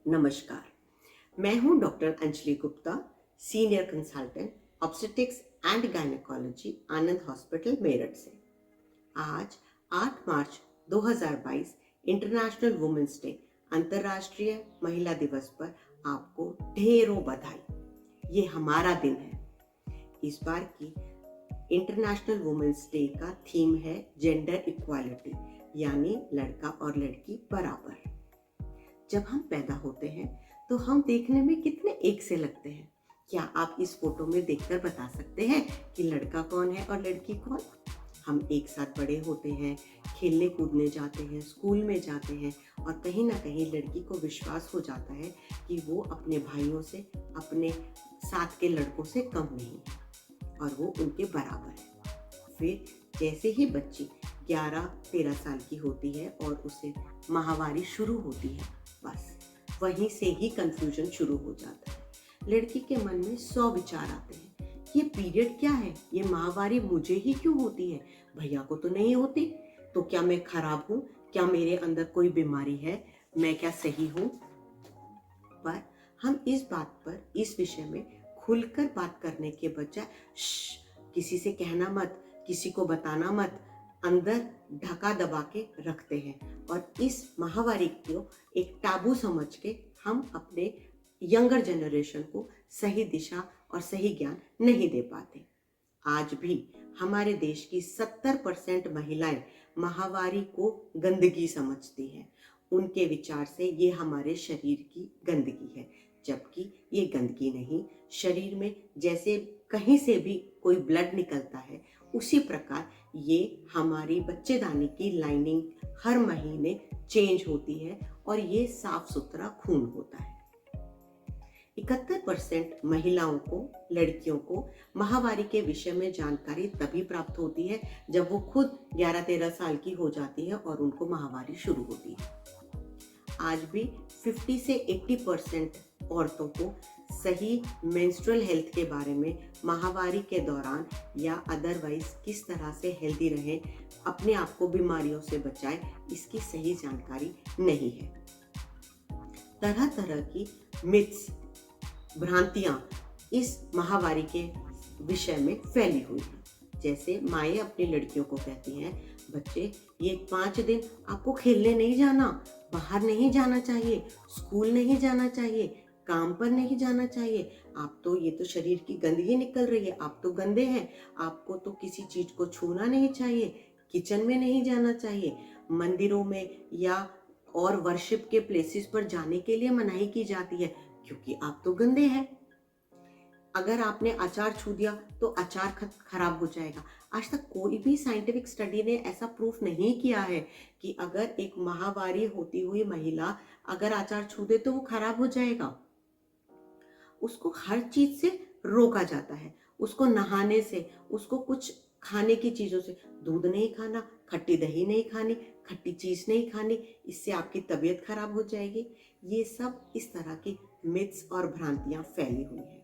नमस्कार। मैं हूं doctor Anjali Gupta, senior consultant obstetrics and gynaecology, Anand hospital Meerut से। आज 8 मार्च 2022 इंटरनेशनल वुमेन्स डे, अंतर्राष्ट्रीय महिला दिवस पर आपको ढेरों बधाई। ये हमारा दिन है। इस बार की इंटरनेशनल वुमेन्स डे का थीम है जेंडर इक्वालिटी, यानी लड़का और लड़की बराबर। जब हम पैदा होते हैं तो हम देखने में कितने एक से लगते हैं। क्या आप इस फोटो में देखकर बता सकते हैं कि लड़का कौन है और लड़की कौन? हम एक साथ बड़े होते हैं, खेलने कूदने जाते हैं, स्कूल में जाते हैं और कहीं ना कहीं लड़की को विश्वास हो जाता है कि वो अपने भाइयों से, अपने साथ के लड़कों से कम नहीं है और वो उनके बराबर है। फिर जैसे ही बच्ची 11-13 साल की होती है और उसे माहवारी शुरू होती है, बस वहीं से ही कंफ्यूजन शुरू हो जाता है। लड़की के मन में 100 विचार आते हैं। ये पीरियड क्या है? ये माहवारी मुझे ही क्यों होती है? भैया को तो नहीं होती। तो क्या मैं खराब हूँ? क्या मेरे अंदर कोई बीमारी है? मैं क्या सही हूँ? पर हम इस बात पर, इस विषय में खुलकर बात करने के बजाय किसी से कहना मत, किसी को बताना मत, अंदर ढका दबा के रखते हैं और इस माहवारी को एक टाबू समझ के हम अपने यंगर जनरेशन को सही दिशा और सही ज्ञान नहीं दे पाते। आज भी हमारे देश की 70% महिलाएं माहवारी को गंदगी समझती हैं। उनके विचार से ये हमारे शरीर की गंदगी है, जबकि ये गंदगी नहीं। शरीर में जैसे कहीं से भी कोई ब्लड निकलता है, उसी प्रकार ये हमारी बच्चेदानी की लाइनिंग हर महीने चेंज होती है और ये साफ सुथरा खून होता है। 71% महिलाओं को, लड़कियों को माहवारी के विषय में जानकारी तभी प्राप्त होती है जब वो खुद 11-13 साल की हो जाती है और उनको माहवारी शुरू होती है। आज भी 50 से 80% औरतों को सही मेंस्ट्रुअल हेल्थ के बारे में, माहवारी के दौरान या अदरवाइज किस तरह से हेल्दी रहें, अपने आप को बीमारियों से बचाएं, इसकी सही जानकारी नहीं है। तरह तरह की मिथ्स, भ्रांतियां इस माहवारी के विषय में फैली हुई हैं। जैसे माएँ अपनी लड़कियों को कहती हैं, बच्चे ये 5 दिन आपको खेलने नहीं जाना, बाहर नहीं जाना चाहिए, स्कूल नहीं जाना चाहिए, काम पर नहीं जाना चाहिए, आप तो, ये तो शरीर की गंदगी निकल रही है, आप तो गंदे हैं, आपको तो किसी चीज को छूना नहीं चाहिए, किचन में नहीं जाना चाहिए, मंदिरों में या और वर्शिप के प्लेसेस पर जाने के लिए मनाही की जाती है क्योंकि आप तो गंदे हैं। अगर आपने अचार छू दिया तो अचार खराब हो जाएगा। आज तक कोई भी साइंटिफिक स्टडी ने ऐसा प्रूफ नहीं किया है कि अगर एक माहवारी होती हुई महिला अगर अचार छू दे तो वो खराब हो जाएगा। उसको हर चीज से रोका जाता है, उसको नहाने से, उसको कुछ खाने की चीजों से, दूध नहीं खाना, खट्टी दही नहीं खानी, खट्टी चीज नहीं खानी, इससे आपकी तबीयत खराब हो जाएगी। ये सब इस तरह की मिथ्स और भ्रांतियां फैली हुई हैं।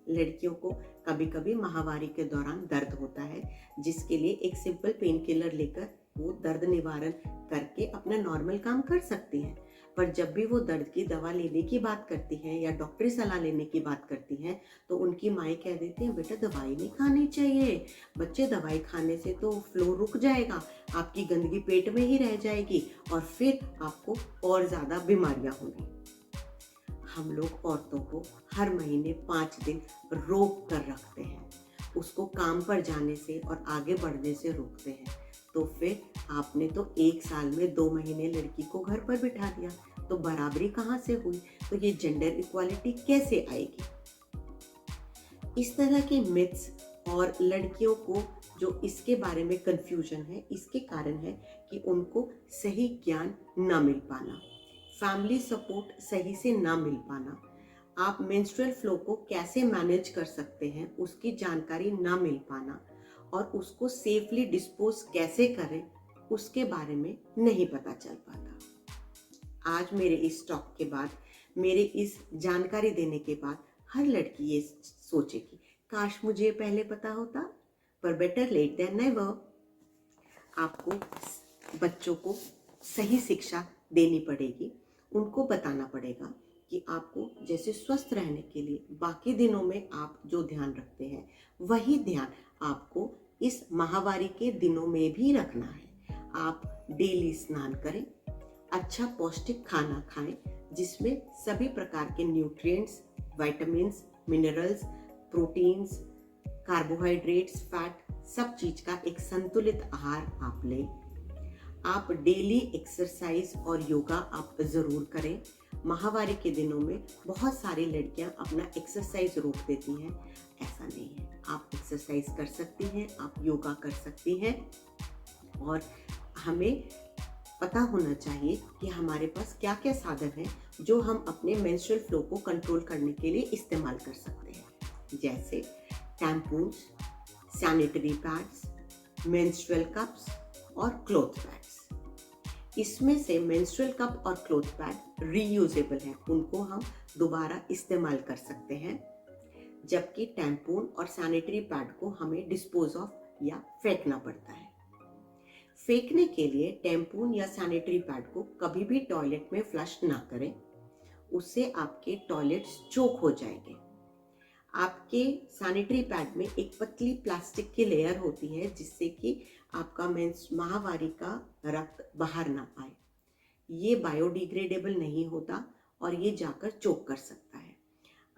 लड़कियों को कभी कभी माहवारी के दौरान दर्द होता है, जिसके लिए एक सिंपल पेन किलर लेकर वो दर्द निवारण करके अपना नॉर्मल काम कर सकती हैं। पर जब भी वो दर्द की दवा लेने की बात करती हैं या डॉक्टरी सलाह लेने की बात करती हैं तो उनकी माएँ कह देती हैं, बेटा दवाई नहीं खानी चाहिए, बच्चे दवाई खाने से तो फ्लो रुक जाएगा, आपकी गंदगी पेट में ही रह जाएगी और फिर आपको और ज़्यादा बीमारियां होंगी। हम लोग औरतों को हर महीने 5 दिन रोक कर रखते हैं, उसको काम पर जाने से और आगे बढ़ने से रोकते हैं। तो फिर आपने तो 1 साल में 2 महीने लड़की को घर पर बिठा दिया, तो बराबरी कहाँ से हुई? तो ये जेंडर इक्वालिटी कैसे आएगी? इस तरह की मिथ्स और लड़कियों को जो इसके बारे में कंफ्यूजन है, इसके कारण है कि उनको सही ज्ञान ना मिल पाना, फैमिली सपोर्ट सही से ना मिल पाना, आप मेंस्ट्रुअल फ्लो को कैसे मैनेज कर सकते हैं उसकी जानकारी ना मिल पाना और उसको सेफली डिस्पोज कैसे करें उसके बारे में नहीं पता चल पाता। आज मेरे इस टॉक के बाद, मेरे इस जानकारी देने के बाद हर लड़की ये सोचेगी, काश मुझे पहले पता होता। पर बेटर लेट देन नेवर। आपको बच्चों को सही शिक्षा देनी पड़ेगी, उनको बताना पड़ेगा कि आपको जैसे स्वस्थ रहने के लिए बाकी दिनों में आप जो ध्यान रखते हैं वही ध्यान आपको इस माहवारी के दिनों में भी रखना है। आप डेली स्नान करें, अच्छा पौष्टिक खाना खाएं जिसमें सभी प्रकार के nutrients, vitamins, minerals, proteins, carbohydrates, fat, सब चीज का एक संतुलित आहार आप लें। आप डेली एक्सरसाइज और योगा आप ज़रूर करें। माहवारी के दिनों में बहुत सारी लड़कियां अपना एक्सरसाइज रोक देती हैं, ऐसा नहीं है। आप एक्सरसाइज कर सकती हैं, आप योगा कर सकती हैं और हमें पता होना चाहिए कि हमारे पास क्या क्या साधन हैं जो हम अपने मेंस्ट्रुअल फ्लो को कंट्रोल करने के लिए इस्तेमाल कर सकते हैं, जैसे tampons, sanitary pads, menstrual cups और क्लॉथ पैड्स। इसमें से मेंस्ट्रुअल कप और क्लॉथ पैड रीयूजेबल हैं, उनको हम दोबारा इस्तेमाल कर सकते हैं, जबकि टैम्पून और सैनिटरी पैड को हमें डिस्पोज ऑफ या फेंकना पड़ता है। फेंकने के लिए टैम्पून या सैनिटरी पैड को कभी भी टॉयलेट में फ्लश ना करें, उससे आपके टॉयलेट्स चोक हो जाएंगे। आपके सैनिटरी पैड में एक पतली प्लास्टिक की लेयर होती है जिससे कि आपका माहवारी का रक्त बाहर ना आए। ये बायोडिग्रेडेबल नहीं होता और ये जाकर चोक कर सकता है।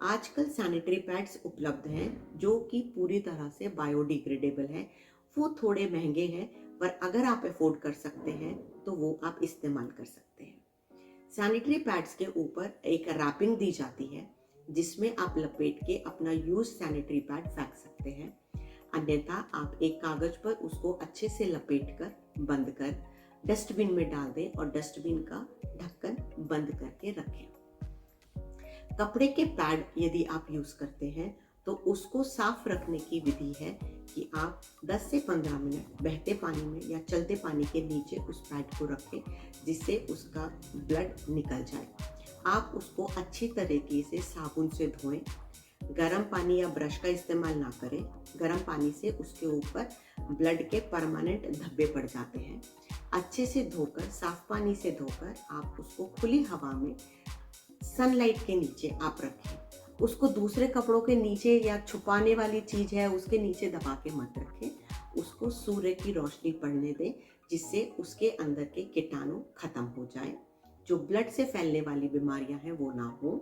आजकल सैनिटरी पैड्स उपलब्ध हैं जो कि पूरी तरह से बायोडिग्रेडेबल है। वो थोड़े महंगे हैं पर अगर आप अफोर्ड कर सकते हैं तो वो आप इस्तेमाल कर सकते हैं। सैनिटरी पैड्स के ऊपर एक रैपिंग दी जाती है जिसमें आप लपेट के अपना यूज सैनिटरी पैड फेंक सकते हैं, अन्यथा आप एक कागज पर उसको अच्छे से लपेट कर बंद कर डस्टबिन में डाल दें और डस्टबिन का ढक्कन बंद करके रखें। कपड़े के पैड यदि आप यूज करते हैं तो उसको साफ रखने की विधि है कि आप 10 से 15 मिनट बहते पानी में या चलते पानी के नीचे उस पैड को रखें जिससे उसका ब्लड निकल जाए। आप उसको अच्छी तरीके से साबुन से धोएं, गर्म पानी या ब्रश का इस्तेमाल ना करें। गर्म पानी से उसके ऊपर ब्लड के परमानेंट धब्बे पड़ जाते हैं। अच्छे से धोकर, साफ पानी से धोकर आप उसको खुली हवा में सनलाइट के नीचे आप रखें। उसको दूसरे कपड़ों के नीचे या छुपाने वाली चीज है उसके नीचे दबा के मत रखें। उसको सूर्य की रोशनी पड़ने दें जिससे उसके अंदर के कीटाणु खत्म हो जाए, जो ब्लड से फैलने वाली बीमारियां हैं वो ना हो।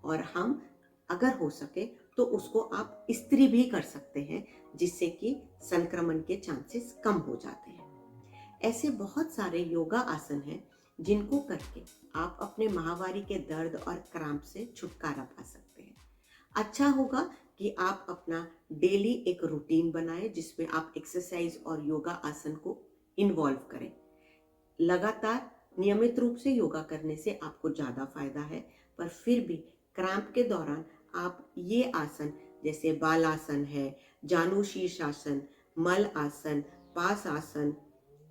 और हम अगर हो सके तो उसको आप इस्त्री भी कर सकते हैं जिससे कि संक्रमण के चांसेस कम हो जाते हैं। ऐसे बहुत सारे योगा आसन हैं जिनको करके आप अपने माहवारी के दर्द और क्रैम्प से छुटकारा पा सकते हैं। अच्छा होगा कि आप अपना डेली एक रूटीन बनाएं जिसमें आप एक्सरसाइज और योगा आसन को इन्वॉल्व करें। लगातार नियमित रूप से योगा करने से आपको ज़्यादा फायदा है, पर फिर भी क्रैम्प के दौरान आप ये आसन जैसे बाल आसन है, जानु शीर्षासन, मल आसन, पास आसन,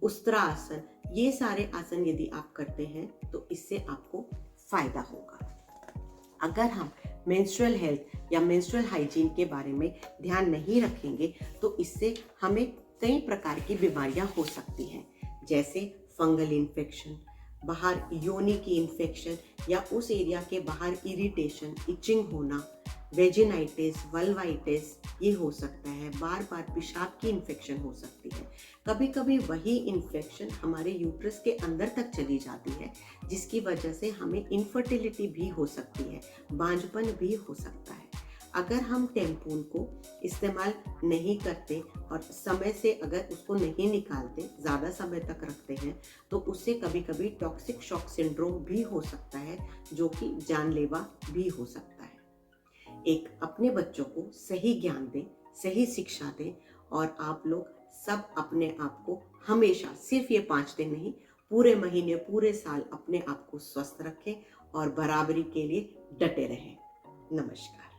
उस्त्रा आसन, ये सारे आसन यदि आप करते हैं तो इससे आपको फायदा होगा। अगर हम मेंस्ट्रुअल हेल्थ या मेंस्ट्रुअल हाइजीन के बारे में ध्यान नहीं रखेंगे तो इससे हमें कई प्रकार की बीमारियां हो सकती हैं, जैसे फंगल इन्फेक्शन, बाहर योनि की इन्फेक्शन या उस एरिया के बाहर इरिटेशन, इचिंग होना, वेजिनाइटिस, वल्वाइटिस ये हो सकता है। बार बार पेशाब की इन्फेक्शन हो सकती है। कभी कभी वही इन्फेक्शन हमारे यूट्रस के अंदर तक चली जाती है जिसकी वजह से हमें इनफर्टिलिटी भी हो सकती है, बांझपन भी हो सकता है। अगर हम टैम्पून को इस्तेमाल नहीं करते और समय से अगर उसको नहीं निकालते, ज़्यादा समय तक रखते हैं तो उससे कभी कभी टॉक्सिक शॉक सिंड्रोम भी हो सकता है जो कि जानलेवा भी हो सकता है। एक अपने बच्चों को सही ज्ञान दें, सही शिक्षा दें और आप लोग सब अपने आप को हमेशा, सिर्फ ये 5 दिन नहीं, पूरे महीने, पूरे साल अपने आप को स्वस्थ रखें और बराबरी के लिए डटे रहें। नमस्कार।